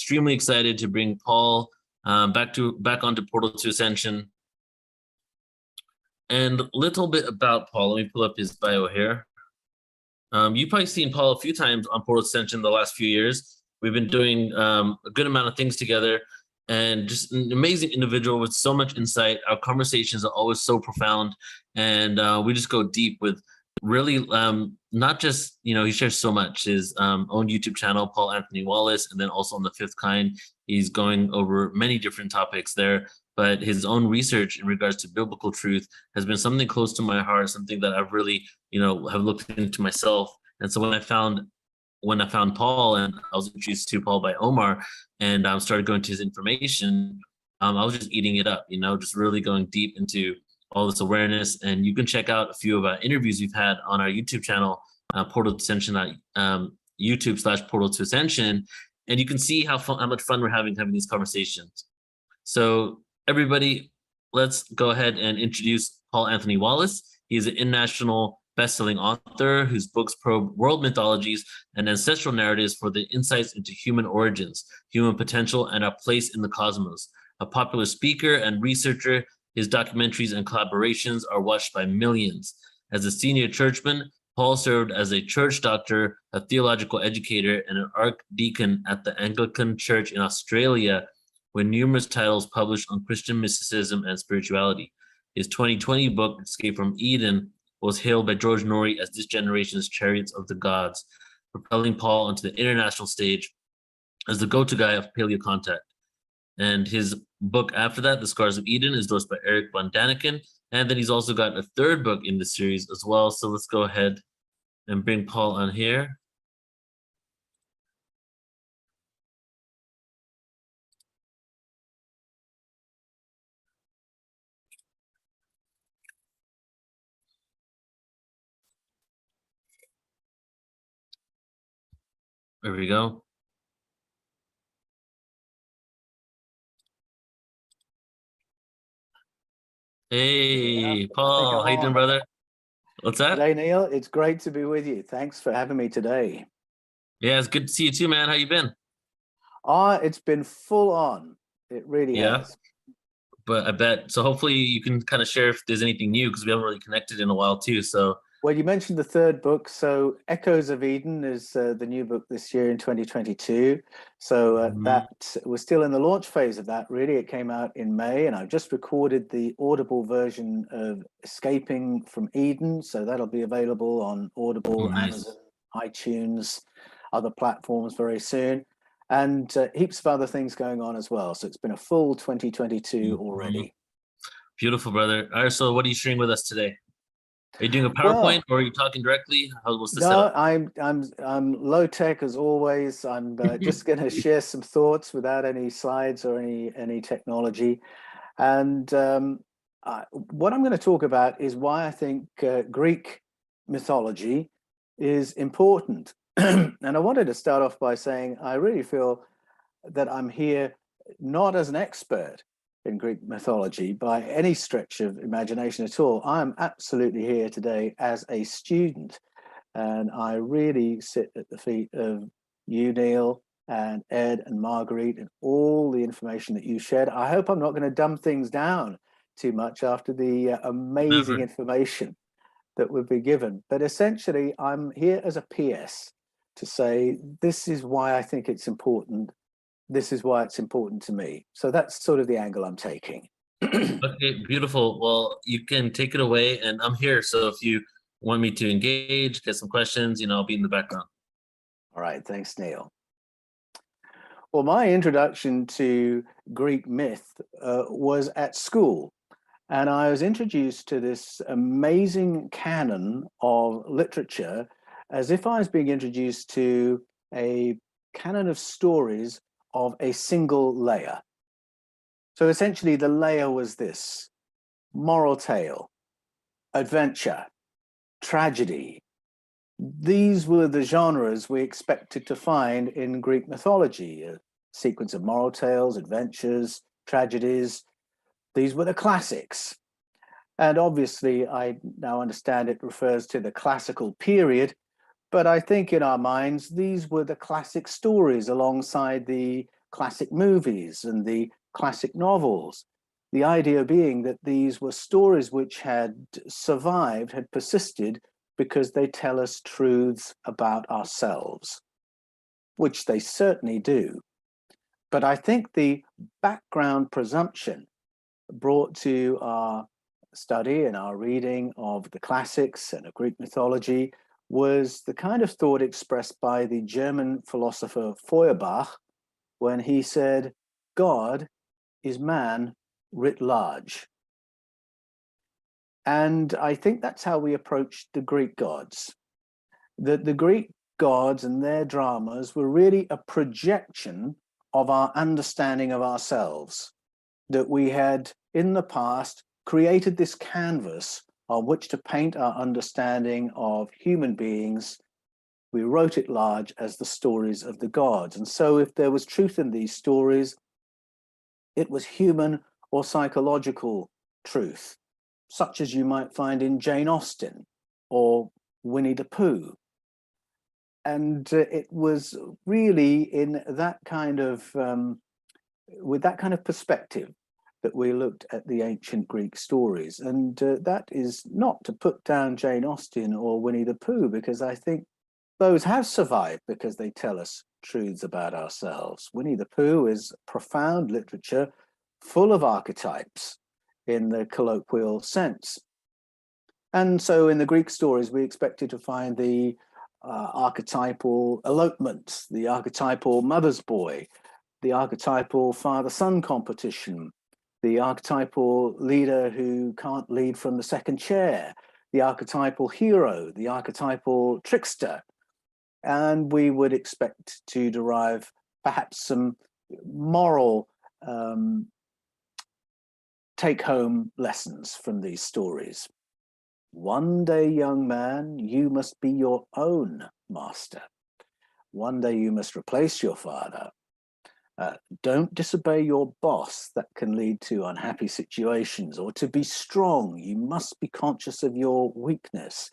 extremely excited to bring Paul back onto Portal to Ascension. And a little bit about Paul. Let me pull up his bio here. You've probably seen Paul a few times on Portal Ascension the last few years. We've been doing a good amount of things together, and just an amazing individual with so much insight. Our conversations are always so profound, and we just go deep with really not just, he shares so much. His own YouTube channel, Paul Anthony Wallis, and then also on the Fifth Kind, he's going over many different topics there. But his own research in regards to biblical truth has been something close to my heart, something that I've really, have looked into myself. And so when I found Paul, and I was introduced to Paul by Omar, and started going to his information, I was just eating it up, just really going deep into all this awareness. And you can check out a few of our interviews we've had on our YouTube channel, Portal to Ascension, YouTube/Portal to Ascension, and you can see how much fun we're having these conversations. So everybody, let's go ahead and introduce Paul Anthony Wallis. He's an international best-selling author whose books probe world mythologies and ancestral narratives for the insights into human origins, human potential, and our place in the cosmos. A popular speaker and researcher, his documentaries and collaborations are watched by millions. As a senior churchman, Paul served as a church doctor, a theological educator, and an archdeacon at the Anglican Church in Australia, with numerous titles published on Christian mysticism and spirituality. His 2020 book, Escape from Eden, was hailed by George Norrie as this generation's Chariots of the Gods, propelling Paul onto the international stage as the go-to guy of paleocontact. And his book after that, The Scars of Eden, is endorsed by Eric von Daniken. And then he's also got a third book in the series as well. So let's go ahead and bring Paul on here. There we go. Hey, Paul, how you doing, brother? What's that? G'day, Neil. It's great to be with you. Thanks for having me today. Yeah, it's good to see you too, man. How you been? It's been full on. It really has. But I bet, so hopefully you can kind of share if there's anything new, because we haven't really connected in a while too. So, well, you mentioned the third book. So Echoes of Eden is the new book this year in 2022. So that we're still in the launch phase of that, really. It came out in May, and I've just recorded the Audible version of Escaping from Eden. So that'll be available on Audible, Amazon, iTunes, other platforms very soon. And heaps of other things going on as well. So it's been a full 2022 already. Beautiful, brother. All right, so what are you sharing with us today? Are you doing a PowerPoint, or are you talking directly? What's the setup? I'm low tech as always. I'm just going to share some thoughts without any slides or any technology. And what I'm going to talk about is why I think Greek mythology is important. And I wanted to start off by saying I really feel that I'm here not as an expert in Greek mythology by any stretch of imagination at all. I'm absolutely here today as a student, and I really sit at the feet of you, Neil, and Ed and Marguerite, and all the information that you shared. I hope I'm not going to dumb things down too much after the amazing information that would be given. But essentially, I'm here as a PS to say, this is why I think it's important. This is why it's important to me. So that's sort of the angle I'm taking. Okay, beautiful. Well, you can take it away, and I'm here. So if you want me to engage, get some questions, I'll be in the background. All right, thanks, Neil. Well, my introduction to Greek myth was at school, and I was introduced to this amazing canon of literature as if I was being introduced to a canon of stories of a single layer. So essentially the layer was this: moral tale, adventure, tragedy. These were the genres we expected to find in Greek mythology: a sequence of moral tales, adventures, tragedies. These were the classics. And obviously I now understand it refers to the classical period, but I think in our minds, these were the classic stories alongside the classic movies and the classic novels. The idea being that these were stories which had survived, had persisted, because they tell us truths about ourselves, which they certainly do. But I think the background presumption brought to our study and our reading of the classics and of Greek mythology was the kind of thought expressed by the German philosopher Feuerbach when he said, God is man writ large. And I think that's how we approach the Greek gods. That the Greek gods and their dramas were really a projection of our understanding of ourselves, that we had in the past created this canvas on which to paint our understanding of human beings. We wrote it large as the stories of the gods. And so if there was truth in these stories, it was human or psychological truth, such as you might find in Jane Austen or Winnie the Pooh. And it was really in that kind of, with that kind of perspective that we looked at the ancient Greek stories. And that is not to put down Jane Austen or Winnie the Pooh, because I think those have survived because they tell us truths about ourselves. Winnie the Pooh is profound literature full of archetypes in the colloquial sense. And so in the Greek stories, we expected to find the archetypal elopement, the archetypal mother's boy, the archetypal father-son competition, the archetypal leader who can't lead from the second chair, the archetypal hero, the archetypal trickster. And we would expect to derive perhaps some moral take-home lessons from these stories. One day, young man, you must be your own master. One day you must replace your father. Don't disobey your boss. That can lead to unhappy situations. Or to be strong, you must be conscious of your weakness.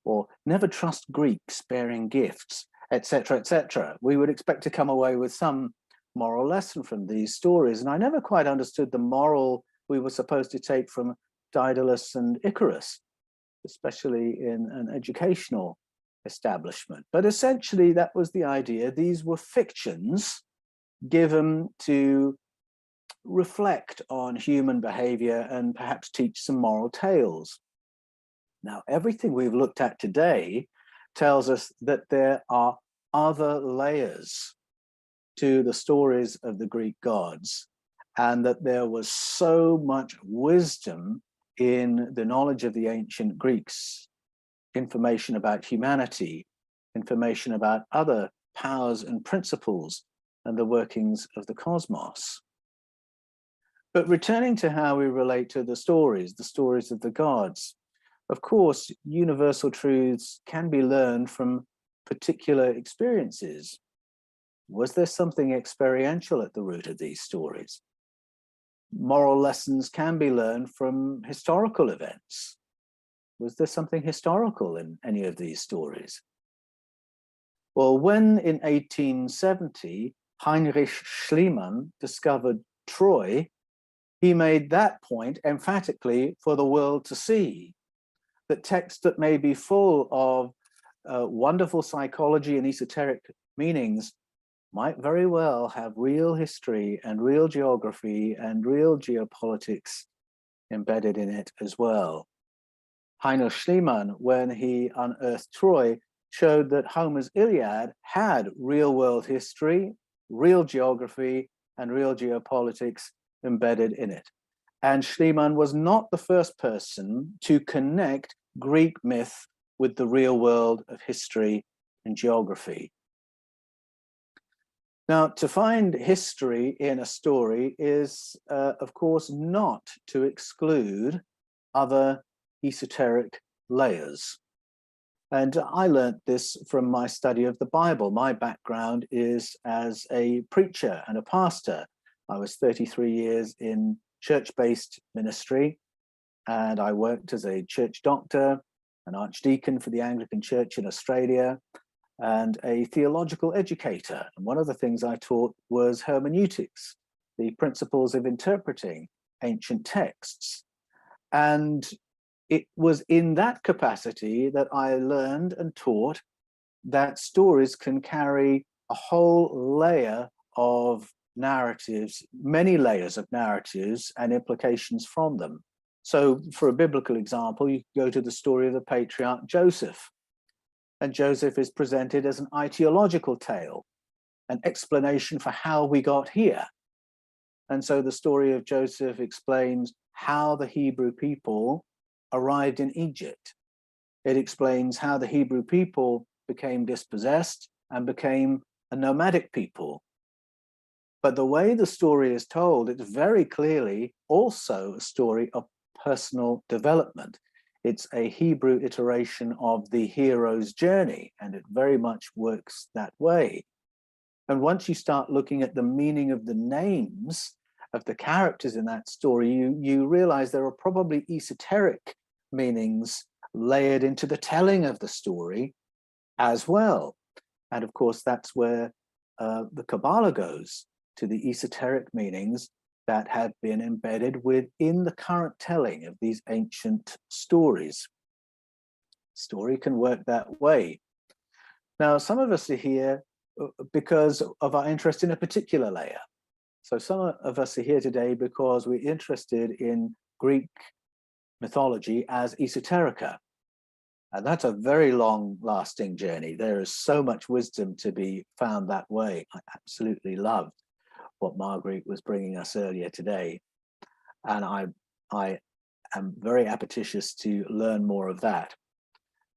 Or never trust Greeks bearing gifts, etc., etc. We would expect to come away with some moral lesson from these stories. And I never quite understood the moral we were supposed to take from Daedalus and Icarus, especially in an educational establishment. But essentially, that was the idea. These were fictions given to reflect on human behavior and perhaps teach some moral tales. Now, everything we've looked at today tells us that there are other layers to the stories of the Greek gods, and that there was so much wisdom in the knowledge of the ancient Greeks, information about humanity, information about other powers and principles and the workings of the cosmos. But returning to how we relate to the stories of the gods, of course, universal truths can be learned from particular experiences. Was there something experiential at the root of these stories? Moral lessons can be learned from historical events. Was there something historical in any of these stories? Well, when in 1870, Heinrich Schliemann discovered Troy, he made that point emphatically for the world to see, that texts that may be full of wonderful psychology and esoteric meanings might very well have real history and real geography and real geopolitics embedded in it as well. Heinrich Schliemann, when he unearthed Troy, showed that Homer's Iliad had real world history, real geography, and real geopolitics embedded in it. And Schliemann was not the first person to connect Greek myth with the real world of history and geography. Now, to find history in a story is, of course, not to exclude other esoteric layers. And I learned this from my study of the Bible. My background is as a preacher and a pastor. I was 33 years in church-based ministry, and I worked as a church doctor, an archdeacon for the Anglican Church in Australia, and a theological educator. And one of the things I taught was hermeneutics, the principles of interpreting ancient texts. And it was in that capacity that I learned and taught that stories can carry a whole layer of narratives, many layers of narratives and implications from them. So for a biblical example, you go to the story of the patriarch Joseph. And Joseph is presented as an ideological tale, an explanation for how we got here. And so the story of Joseph explains how the Hebrew people arrived in Egypt. It explains how the Hebrew people became dispossessed and became a nomadic people. But the way the story is told, it's very clearly also a story of personal development. It's a Hebrew iteration of the hero's journey, and it very much works that way. And once you start looking at the meaning of the names of the characters in that story, you realize there are probably esoteric meanings layered into the telling of the story as well. And of course, that's where the Kabbalah goes, to the esoteric meanings that have been embedded within the current telling of these ancient stories. Story can work that way. Now, some of us are here because of our interest in a particular layer. So some of us are here today because we're interested in Greek mythology as esoterica. And that's a very long-lasting journey. There is so much wisdom to be found that way. I absolutely loved what Marguerite was bringing us earlier today. And I am very appetitious to learn more of that.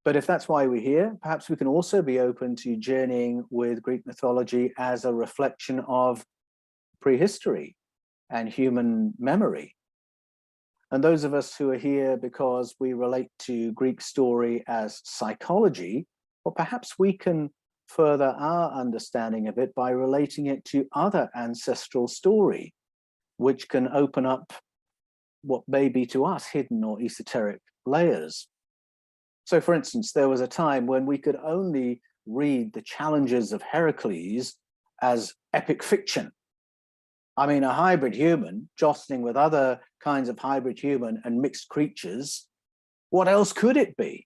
But if that's why we're here, perhaps we can also be open to journeying with Greek mythology as a reflection of prehistory and human memory. And those of us who are here because we relate to Greek story as psychology, or perhaps we can further our understanding of it by relating it to other ancestral story, which can open up what may be to us hidden or esoteric layers. So for instance, there was a time when we could only read the challenges of Heracles as epic fiction. I mean, a hybrid human jostling with other kinds of hybrid human and mixed creatures, what else could it be?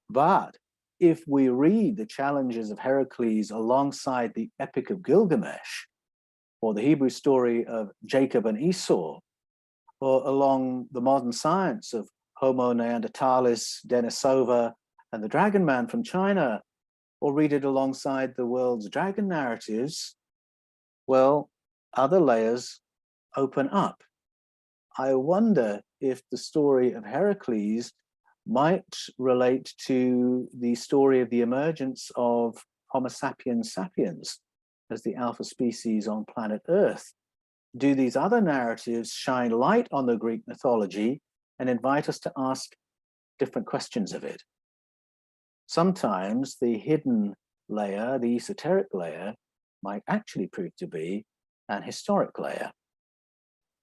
But if we read the challenges of Heracles alongside the Epic of Gilgamesh, or the Hebrew story of Jacob and Esau, or along the modern science of Homo neanderthalis, Denisova, and the Dragon Man from China, or read it alongside the world's dragon narratives, well, other layers open up. I wonder if the story of Heracles might relate to the story of the emergence of Homo sapiens sapiens as the alpha species on planet Earth. Do these other narratives shine light on the Greek mythology and invite us to ask different questions of it? Sometimes the hidden layer, the esoteric layer, might actually prove to be an historic layer.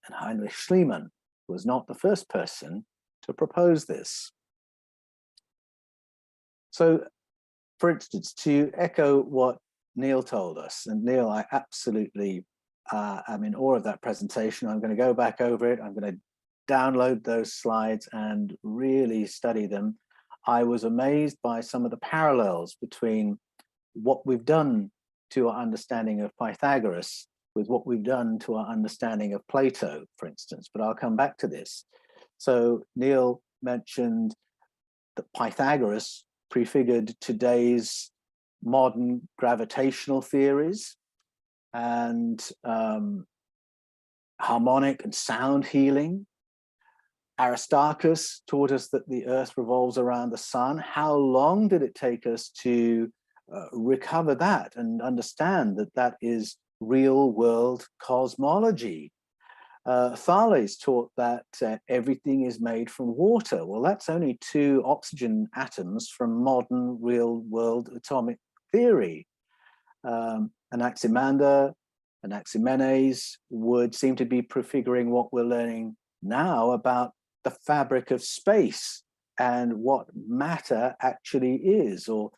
And Heinrich Schliemann was not the first person to propose this. So, for instance, to echo what Neil told us, and Neil, I absolutely am in awe of that presentation. I'm going to go back over it. I'm going to download those slides and really study them. I was amazed by some of the parallels between what we've done to our understanding of Pythagoras with what we've done to our understanding of Plato, for instance, but I'll come back to this. So Neil mentioned that Pythagoras prefigured today's modern gravitational theories and harmonic and sound healing. Aristarchus taught us that the earth revolves around the sun. How long did it take us to recover that and understand that that is real world cosmology? Thales taught that everything is made from water. Well, that's only 2 oxygen atoms from modern real world atomic theory. Anaximander, Anaximenes would seem to be prefiguring what we're learning now about the fabric of space and what matter actually is. Or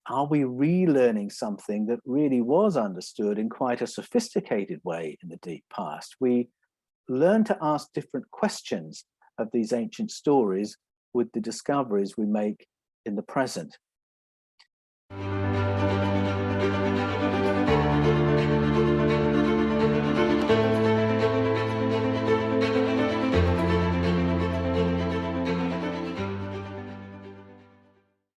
are we relearning something that really was understood in quite a sophisticated way in the deep past? We learn to ask different questions of these ancient stories with the discoveries we make in the present.